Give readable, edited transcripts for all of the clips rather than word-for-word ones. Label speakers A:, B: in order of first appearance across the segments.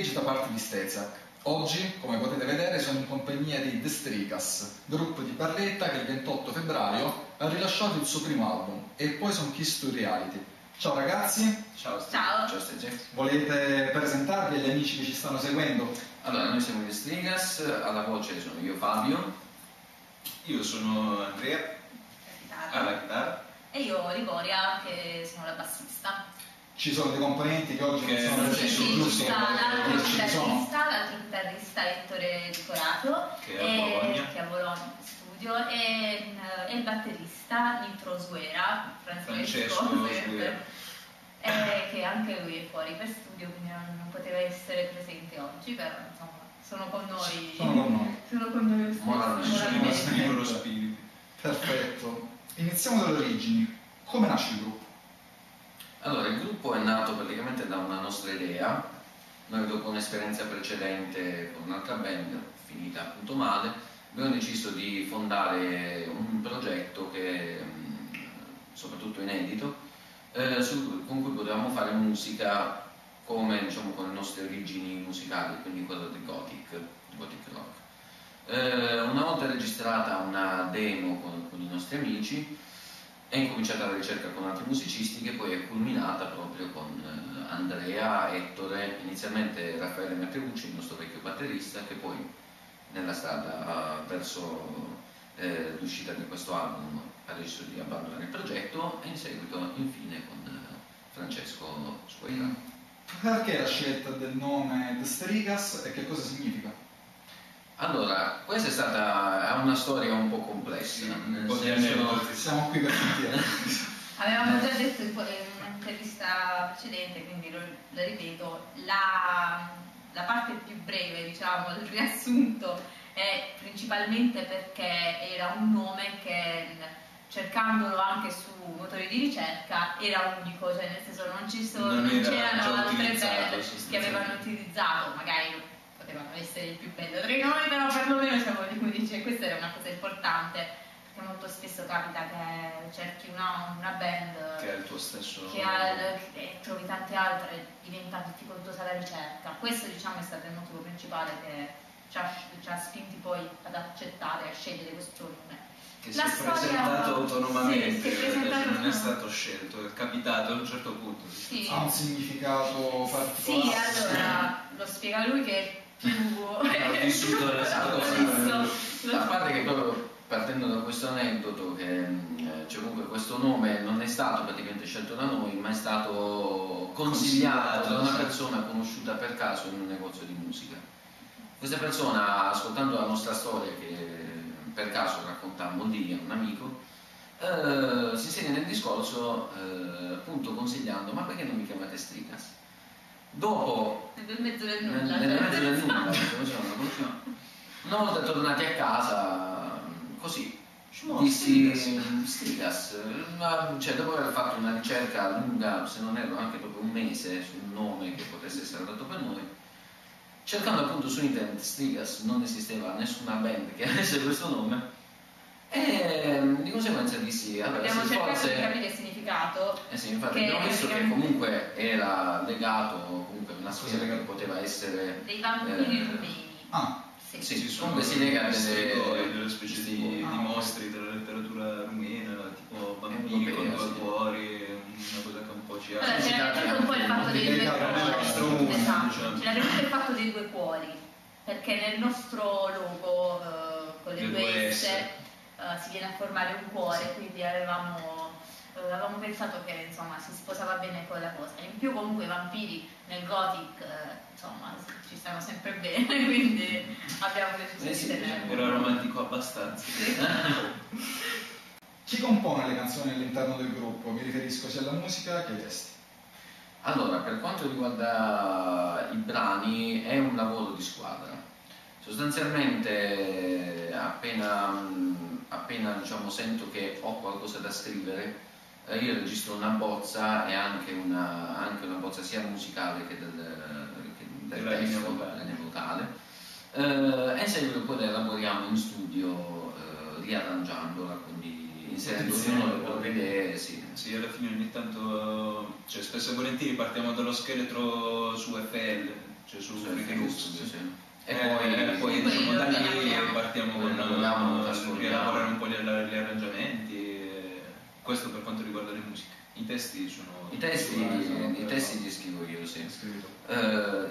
A: backstage da parte di Stezak. Oggi, come potete vedere, sono in compagnia dei The Strikas, gruppo di Barletta che il 28 febbraio ha rilasciato il suo primo album, e poi sono Kiss to Reality. Ciao ragazzi.
B: Ciao.
C: Ciao
B: Stegi.
A: Volete presentarvi agli amici che ci stanno seguendo?
B: Allora, noi siamo gli Strikas, alla voce sono io Fabio.
D: Io sono Andrea, alla chitarra.
C: E io Liboria, che sono la bassista.
A: Ci sono dei componenti che oggi non sono presenti, giusto?
C: L'altro chitarrista è Ettore Decorato,
D: che è a
C: Bologna in studio, e il batterista Nitro Suera, Francesco Suera, che anche lui è fuori per studio, quindi non poteva essere presente oggi, però insomma sono con noi. Sono con noi
D: moralmente. Lo spirito.
A: Perfetto. Iniziamo dalle origini. Come nasce il gruppo?
B: Allora, il gruppo è nato praticamente da una nostra idea. Noi, dopo un'esperienza precedente con un'altra band, finita appunto male, abbiamo deciso di fondare un progetto che, soprattutto inedito, con cui potevamo fare musica come, diciamo, con le nostre origini musicali, quindi quello del gothic rock. Una volta registrata una demo con alcuni nostri amici, è incominciata la ricerca con altri musicisti, che poi è culminata proprio con Andrea, Ettore, inizialmente Raffaele Matteucci, il nostro vecchio batterista, che poi nella strada verso l'uscita di questo album ha deciso di abbandonare il progetto, e in seguito infine con Francesco Suera.
A: Perché la scelta del nome The Strikas e che cosa significa?
B: Allora, questa è stata una storia un po' complessa.
A: Siamo qui per sentire.
C: Avevamo già detto in un'intervista precedente, quindi lo ripeto, la parte più breve, diciamo, il riassunto è principalmente perché era un nome che, cercandolo anche su motori di ricerca, era unico, cioè nel senso non c'erano altre band che avevano utilizzato, magari potevano essere il più bello tra noi, però perlomeno siamo di cui dice questo era una cosa importante, perché molto spesso capita che cerchi una band
D: che ha il tuo stesso
C: e trovi tante altre e diventa difficoltosa la ricerca. Questo, diciamo, è stato il motivo principale che ci ha spinti poi ad accettare, a scegliere questo nome.
D: Che si è presentato autonomamente, non è stato scelto, è capitato a un certo punto.
C: Sì.
A: Ha un significato particolare?
C: Sì, allora lo spiega lui che
D: ha vissuto
B: a parte che proprio partendo da questo aneddoto, che cioè comunque questo nome non è stato praticamente scelto da noi, ma è stato consigliato da una persona conosciuta per caso in un negozio di musica. Questa persona, ascoltando la nostra storia, che per caso raccontammo lì a un amico, si segue nel discorso, appunto consigliando: ma perché non mi chiamate Strikas? Dopo,
C: nel mezzo del nulla,
B: una volta tornati a casa, così dissi Strikas, cioè dopo aver fatto una ricerca lunga, se non erro anche proprio un mese, sul nome che potesse essere dato per noi, cercando appunto su internet Strikas, non esisteva nessuna band che avesse questo nome, e di conseguenza dissi: allora,
C: abbiamo cercato
B: forse
C: di capire il significato.
B: Sì, infatti abbiamo visto che comunque era legato, comunque una cosa che poteva essere
C: dei vampiri rumeni.
B: Sì, comunque si lega a
D: delle specie di mostri della letteratura rumena, tipo vampiri con due cuori, una cosa che un po' ci ha.
C: Allora, c'era un po' il fatto dei due cuori. Esatto, c'era il fatto dei due cuori, perché nel nostro logo con le due S si viene a formare un cuore, quindi avevamo pensato che insomma si sposava bene con la cosa. In più comunque i vampiri nel gothic insomma ci stanno sempre bene, quindi abbiamo deciso di tenerlo.
D: Era romantico abbastanza.
A: Chi compone le canzoni all'interno del gruppo? Mi riferisco sia alla musica che ai testi.
B: Allora, per quanto riguarda i brani, è un lavoro di squadra. Sostanzialmente appena diciamo, sento che ho qualcosa da scrivere, io registro una bozza, e anche una bozza sia musicale che del testo, della linea vocale, e in seguito poi la elaboriamo in studio, riarrangiandola, quindi inserendo ognuno le proprie idee.
D: Sì, alla fine ogni tanto, cioè spesso e volentieri partiamo dallo scheletro su FL, cioè su Freaky Loops.
B: E
D: poi diciamo, da lì partiamo con rielaborare un po' gli arrangiamenti, questo per quanto riguarda le musiche. I testi sono...
B: I testi li scrivo io, sì.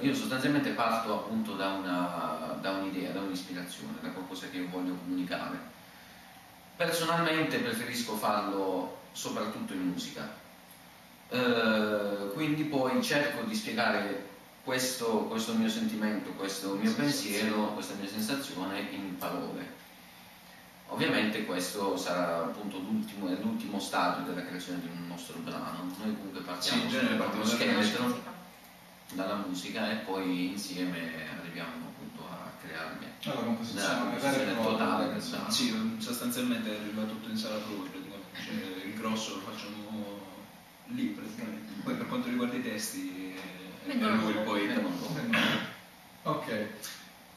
B: Io sostanzialmente parto appunto da un'idea, da un'ispirazione, da qualcosa che io voglio comunicare. Personalmente preferisco farlo soprattutto in musica, quindi poi cerco di spiegare questo mio sentimento, questo mio pensiero, questa mia sensazione in parole. Ovviamente questo sarà appunto l'ultimo stadio della creazione di un nostro brano. Noi comunque partiamo dallo scheletro, dalla musica, e poi insieme arriviamo appunto a crearne
A: la composizione
B: totale del brano.
D: Sì, sostanzialmente arriva tutto in sala prova praticamente, cioè, il grosso lo facciamo lì praticamente. Poi per quanto riguarda i testi lui poi
A: ok.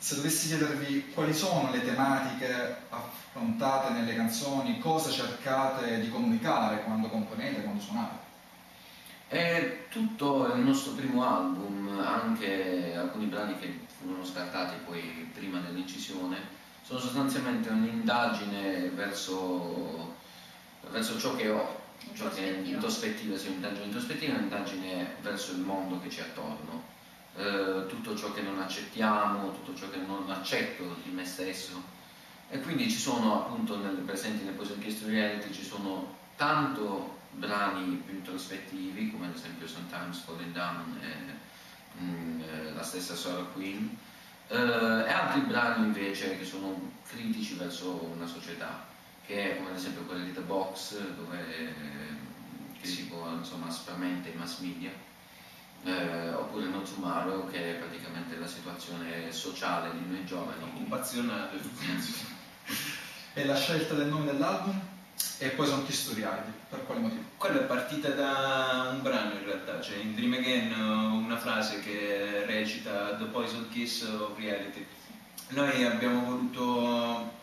A: Se dovessi chiedervi quali sono le tematiche affrontate nelle canzoni, cosa cercate di comunicare quando componete, quando suonate?
B: È tutto il nostro primo album, anche alcuni brani che furono scartati poi prima dell'incisione, sono sostanzialmente un'indagine verso ciò che ho, ciò che è introspettiva, sì, un'indagine verso il mondo che ci è attorno. Tutto ciò che non accettiamo, tutto ciò che non accetto di me stesso, e quindi ci sono appunto presenti nel Poison Kiss to Reality ci sono tanto brani più introspettivi come ad esempio Sometimes Falling Down e la stessa Sorrow Queen, e altri brani invece che sono critici verso una società, che è come ad esempio quella di The Box, dove critico insomma aspramente i mass media. Oppure No Tomorrow, che è praticamente la situazione sociale di noi giovani,
D: occupazionale.
A: E la scelta del nome dell'album? E poi sono Kiss to Reality, per quale motivo?
D: Quella è partita da un brano in realtà, cioè in Dream Again una frase che recita The Poison Kiss of Reality. Noi abbiamo voluto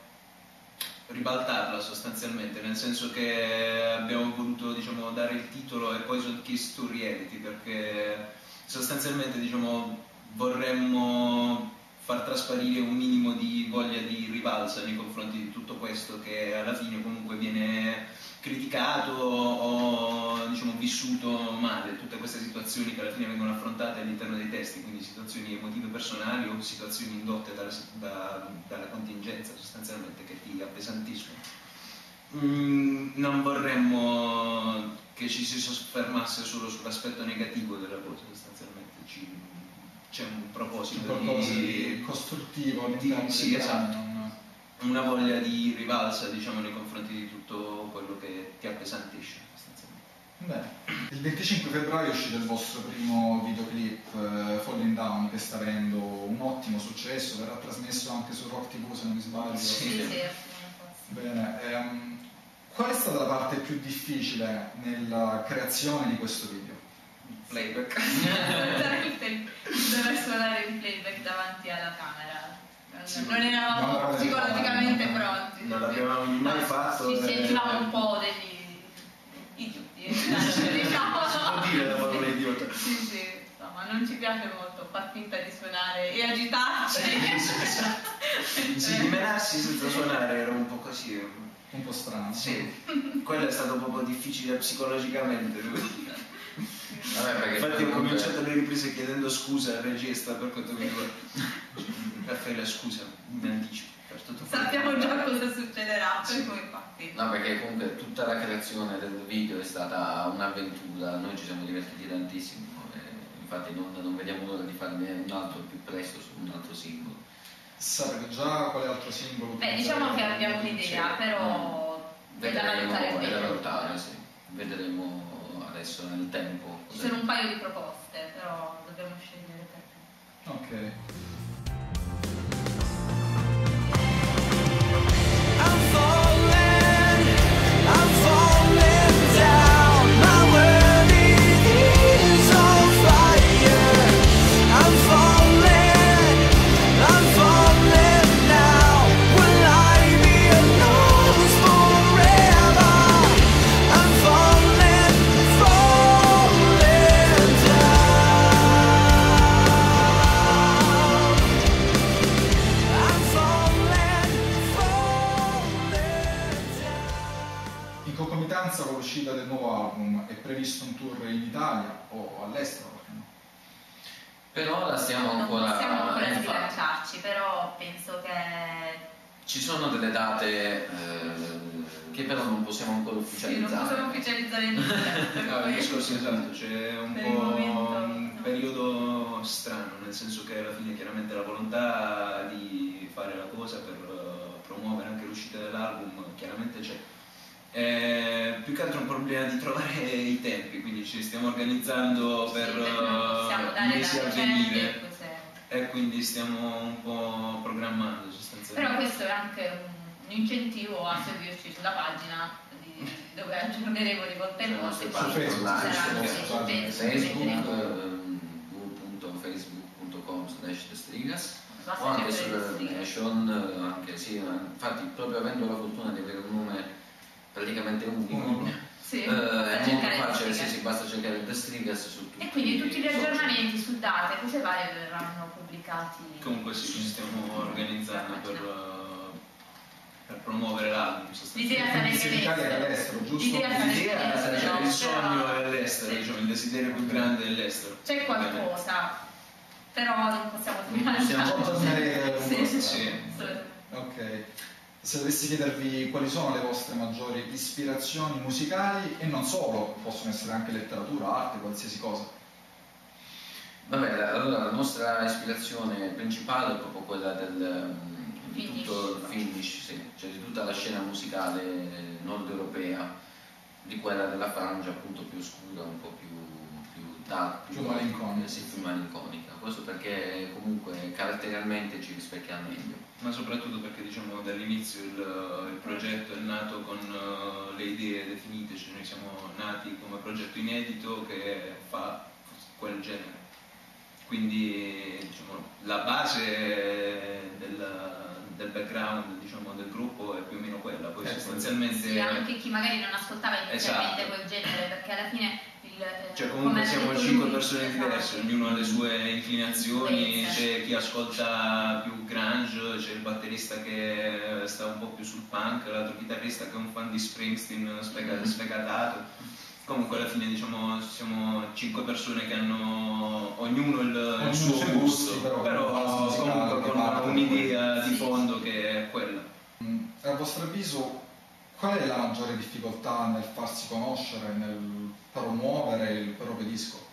D: ribaltarla sostanzialmente, nel senso che abbiamo voluto, diciamo, dare il titolo a Poison Kiss to Reality, perché sostanzialmente, diciamo, vorremmo far trasparire un minimo di voglia di rivalsa nei confronti di tutto questo che alla fine comunque viene criticato o, diciamo, vissuto male, tutte queste situazioni che alla fine vengono affrontate all'interno dei testi, quindi situazioni emotive personali o situazioni indotte dalla contingenza sostanzialmente, che ti appesantiscono. Non vorremmo che ci si soffermasse solo sull'aspetto negativo della cosa, sostanzialmente c'è un proposito
A: qualcosa di costruttivo,
D: sì, esatto, una voglia di rivalsa, diciamo, nei confronti di tutto quello che ti appesantisce sostanzialmente.
A: Bene. Il 25 febbraio è uscito il vostro primo videoclip, Falling Down, che sta avendo un ottimo successo, verrà trasmesso anche su Rock TV se non mi sbaglio.
C: Sì.
A: Bene. Qual è stata la parte più difficile nella creazione di questo video?
D: Playback.
C: Dover suonare in playback davanti alla camera. Non eravamo psicologicamente pronti.
D: Non l'abbiamo mai fatto.
C: Ci sentivamo un po' degli idioti. Diciamo.
D: Si può dire la parola idiota.
C: Sì. No, ma non ci piace molto far finta di suonare e agitarci.
D: Sì, dimenarsi senza suonare era un po' così.
A: Un po' strano.
D: Sì, quello è stato proprio difficile psicologicamente.
B: Vabbè,
D: infatti ho cominciato le riprese chiedendo scusa al regista per quanto mi riguarda. Raffaele, scusa, in anticipo.
C: Sappiamo già cosa succederà, per cui infatti.
B: No, perché comunque tutta la creazione del video è stata un'avventura, noi ci siamo divertiti tantissimo, infatti non vediamo l'ora di farne un altro più presto su un altro singolo.
A: Sapete già quale altro singolo?
C: Beh, diciamo che abbiamo un'idea, però è da valutare,
B: sì. Vedremo adesso nel tempo.
C: Ci sono un paio di proposte, però dobbiamo scegliere per
A: Ok. In concomitanza con l'uscita del nuovo album è previsto un tour in Italia o all'estero? Perché no?
B: Per ora stiamo
C: Non
B: ancora
C: possiamo ancora
B: infatti,
C: sbilanciarci, però penso che
B: ci sono delle date che però non possiamo ancora
C: sì, non
B: ufficializzare.
C: possiamo ufficializzare niente.
D: Il discorso è esatto, c'è un
C: Per
D: po'
C: il momento,
D: un
C: no.
D: periodo strano, nel senso che alla fine chiaramente la volontà di fare la cosa per promuovere anche l'uscita dell'album chiaramente c'è. Più che altro è un problema di trovare i tempi, quindi ci stiamo organizzando per
C: sì, perché non possiamo dare
D: mesi a
C: date
D: venire
C: certe, cos'è.
D: e quindi stiamo un po' programmando sostanzialmente.
C: Però questo è anche un incentivo a seguirci sulla pagina dove aggiorneremo di volta in volta e
B: Su
C: poi
A: Facebook,
C: ci sarà
A: sì,
C: sì,
A: su
C: su
B: Facebook,
C: metteremo.
B: www.facebook.com/destrigas
C: Basta
B: o anche
C: cercare
B: sulla
C: Destrigas.
B: Nation, anche sì, infatti proprio avendo la fortuna di avere un nome praticamente unico,
C: Sì,
B: è
C: basta
B: molto
C: cercare
B: facile,
C: Destrigas.
B: sì, basta cercare Destrigas su tutti
C: E quindi tutti gli
B: i social.
C: aggiornamenti su date, cose varie verranno pubblicati.
D: Comunque sì, ci stiamo organizzando per promuovere l'album
C: L'idea
D: sostanzialmente.
C: sarebbe
A: Sia in Italia che all'estero, giusto?
C: L'idea sarebbe
D: L'idea,
C: all'estero,
D: cioè, il sogno
C: però-
D: è all'estero,
C: sì.
D: diciamo, il desiderio più grande è all'estero.
C: C'è qualcosa, però non possiamo
B: possiamo
A: Poi tornerete
C: Sì,
A: con
C: sì,
A: vostra.
D: sì.
A: Ok. Se dovessi chiedervi quali sono le vostre maggiori ispirazioni musicali e non solo, possono essere anche letteratura, arte, qualsiasi cosa.
B: Vabbè, allora la nostra ispirazione principale è proprio quella di tutto il finish, sì, cioè di tutta la scena musicale nord europea, di quella della Francia appunto più oscura, un po' più dark,
A: Più malinconica.
B: sì, più malinconica. Questo perché comunque caratterialmente ci rispecchia meglio.
D: Ma soprattutto perché diciamo dall'inizio il progetto è nato con le idee definite, cioè noi siamo nati come progetto inedito che fa quel genere. Quindi diciamo, la base del background diciamo, del gruppo è più o meno quella, poi sostanzialmente...
C: Sì, anche chi magari non ascoltava inizialmente
D: Esatto.
C: quel genere, perché alla fine
D: Cioè comunque
C: come
D: siamo
C: ha detto
D: 5
C: lui,
D: persone
C: esatto.
D: diverse, ognuno ha le sue inclinazioni,
C: Influenze.
D: c'è chi ascolta più grunge, c'è il batterista che sta un po' più sul punk, l'altro chitarrista che è un fan di Springsteen sfegatato. Comunque alla fine diciamo siamo 5 persone che hanno ognuno il suo
A: i suoi
D: gusto,
A: gusti,
D: però comunque con un'idea di fondo che è quella.
A: A vostro avviso, qual è la maggiore difficoltà nel farsi conoscere, nel promuovere il proprio disco?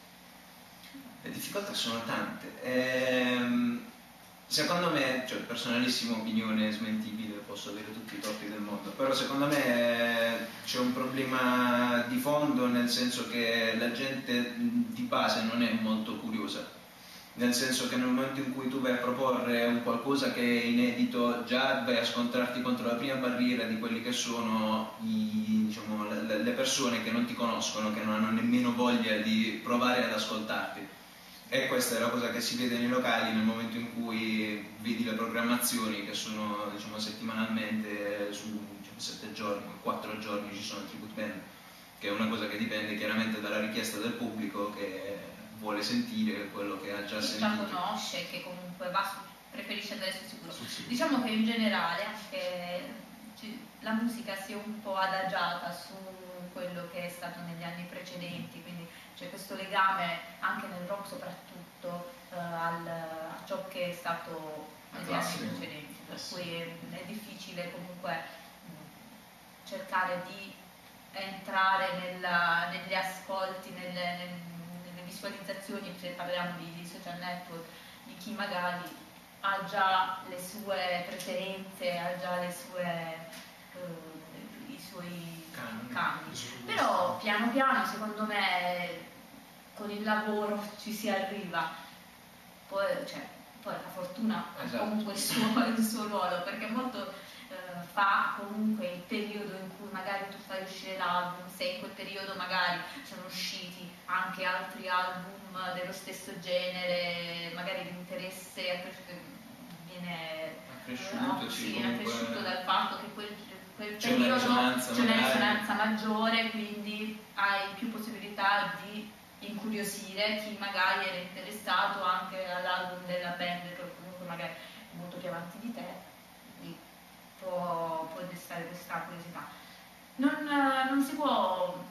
D: Le difficoltà sono tante. Secondo me, cioè personalissima opinione smentibile, posso avere tutti i torti del mondo, però secondo me c'è un problema di fondo nel senso che la gente di base non è molto curiosa. Nel senso che nel momento in cui tu vai a proporre un qualcosa che è inedito, già vai a scontrarti contro la prima barriera di quelli che sono diciamo, le persone che non ti conoscono, che non hanno nemmeno voglia di provare ad ascoltarti. E questa è la cosa che si vede nei locali nel momento in cui vedi le programmazioni che sono diciamo, settimanalmente su diciamo, 7 giorni, 4 giorni ci sono tribute band, che è una cosa che dipende chiaramente dalla richiesta del pubblico che vuole sentire quello che ha già
C: Chi
D: sentito.
C: già conosce, che comunque preferisce andare sul sicuro. Diciamo che in generale anche la musica si è un po' adagiata su quello che è stato negli anni precedenti, quindi c'è questo legame anche nel rock soprattutto a ciò che è stato negli anni precedenti, per cui è difficile comunque cercare di entrare negli ascolti, nelle visualizzazioni, se parliamo di social network, di chi magari ha già le sue preferenze, ha già le sue, i suoi canoni. Però piano piano secondo me con il lavoro ci si arriva, poi la fortuna ha
D: Esatto.
C: comunque il suo ruolo, perché molto fa comunque il periodo in cui magari tu fai uscire l'album, se in quel periodo magari sono usciti anche altri album dello stesso genere, magari l'interesse viene
D: Cresciuto, sì,
C: è
D: comunque
C: cresciuto dal fatto che quel
D: c'è una
C: periodo
D: risonanza
C: c'è una
D: magari.
C: risonanza maggiore, quindi hai più possibilità di incuriosire chi magari era interessato anche all'album della band che comunque magari è molto più avanti di te, quindi può destare questa curiosità. Non si può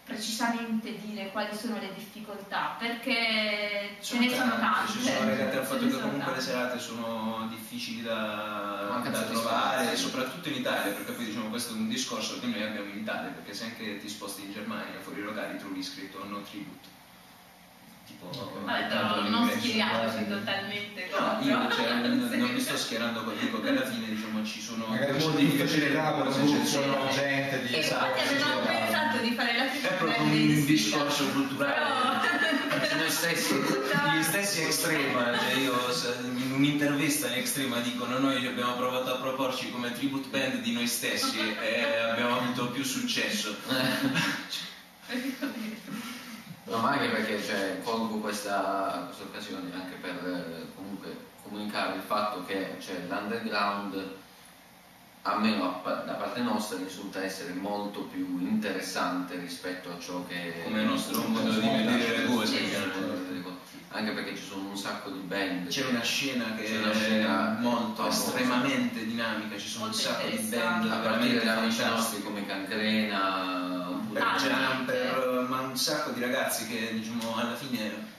C: precisamente dire quali sono le difficoltà, perché ce ne sono tante.
D: Ci sono legate al fatto che comunque le serate sono difficili da trovare, soprattutto in Italia, perché poi diciamo questo è un discorso che noi abbiamo in Italia, perché se anche ti sposti in Germania, fuori locali trovi scritto no tribute.
C: Vabbè, però non schieriamoci totalmente
D: contro. No, io non mi sto schierando con dico che alla fine diciamo ci sono
A: molti di facilità per gente di
C: infatti avevamo pensato di fare la
D: è proprio un discorso culturale
B: noi stessi
D: gli stessi Extrema, cioè io in un'intervista in Extrema dicono noi abbiamo provato a proporci come tribute band di noi stessi e abbiamo avuto più successo.
B: No, ma anche perché colgo questa occasione anche per comunque comunicare il fatto che l'underground, almeno da parte nostra, risulta essere molto più interessante rispetto a ciò che
D: come il nostro modo di vedere le cose.
B: Anche perché ci sono un sacco di band.
D: C'è una scena che è molto estremamente dinamica, ci sono un sacco di band
B: a partire da amici nostri come Cancrena,
D: Jumper, ma un sacco di ragazzi che diciamo alla fine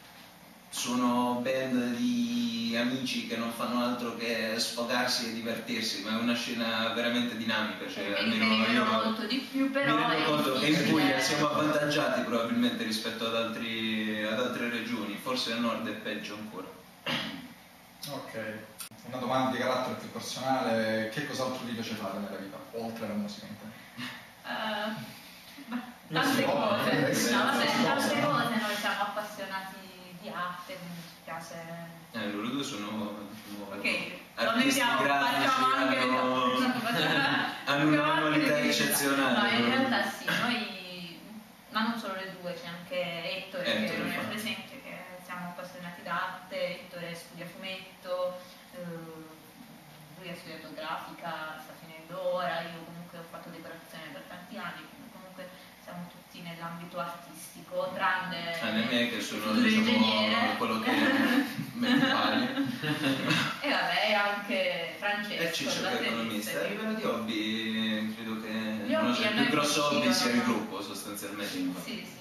D: sono band di amici che non fanno altro che sfogarsi e divertirsi, ma è una scena veramente dinamica, cioè almeno io
C: molto di più, però
D: mi rendo conto che in Puglia siamo avvantaggiati probabilmente rispetto ad altre regioni, forse al nord è peggio ancora.
A: Ok, una domanda di carattere più personale: che cos'altro vi piace fare nella vita oltre alla musica?
C: Tante cose, tante cose. Noi siamo appassionati di arte, quindi ci piace.
D: Loro due sono
C: artisti
D: grafici, hanno una manualità eccezionale.
C: No, in realtà sì, noi, ma non solo le due, c'è anche Ettore che non è presente, che siamo appassionati d'arte. Ettore studia fumetto, lui ha studiato grafica, sta finendo ora, io comunque ho fatto decorazione per tanti anni, comunque siamo tutti nell'ambito artistico, tranne
D: me che sono
C: diciamo
D: quello che mette pali.
C: E vabbè, anche Francesco,
D: e Ciccio che è economista. A livello di hobby credo che il più grosso hobby sia il gruppo sostanzialmente.
C: Sì.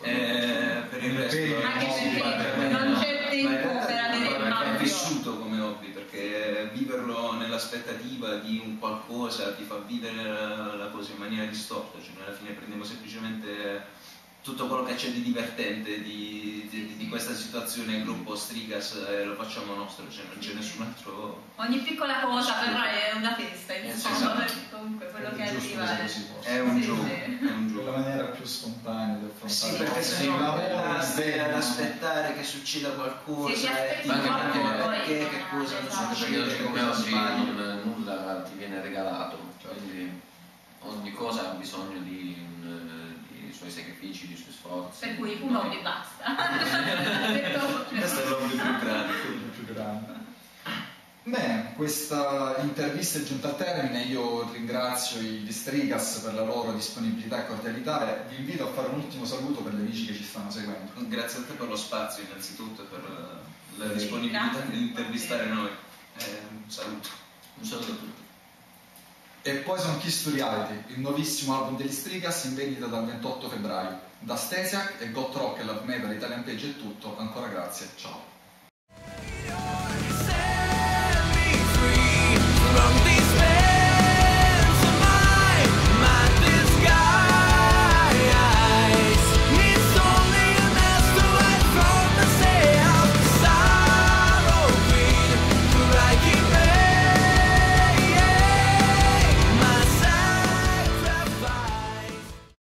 D: Per il resto
C: anche perché non c'è tempo per avere il
D: è vissuto come hobby, perché viverlo nell'aspettativa di un qualcosa ti fa vivere la cosa in maniera distorta, cioè noi alla fine prendiamo semplicemente tutto quello che c'è di divertente di questa situazione gruppo Strigas e lo facciamo nostro, cioè non c'è nessun altro.
C: Ogni piccola cosa però è una festa, insomma, perché comunque quello che arriva
D: è un gioco, è un gioco.
A: La maniera più spontanea di affrontare.
D: Sì, perché se no stai ad aspettare che succeda qualcosa,
C: che
D: cosa,
B: esatto. Perché oggi come oggi nulla ti viene regalato, quindi ogni cosa ha bisogno di suoi sacrifici, di suoi sforzi.
C: Per cui un hobby basta.
D: Questo è l'hobby più
A: grande. Bene, questa intervista è giunta al termine. Io ringrazio gli Strigas per la loro disponibilità e cordialità e vi invito a fare un ultimo saluto per le amici che ci stanno seguendo.
D: Grazie a te per lo spazio innanzitutto e per la disponibilità nell'intervistare noi. Un saluto.
B: Un saluto a tutti.
A: E poi sono Kiss to Reality, il nuovissimo album degli Strigas in vendita dal 28 febbraio. Da Stesiak e Goth Rock e Love Metal Italian Page è tutto, ancora grazie, ciao.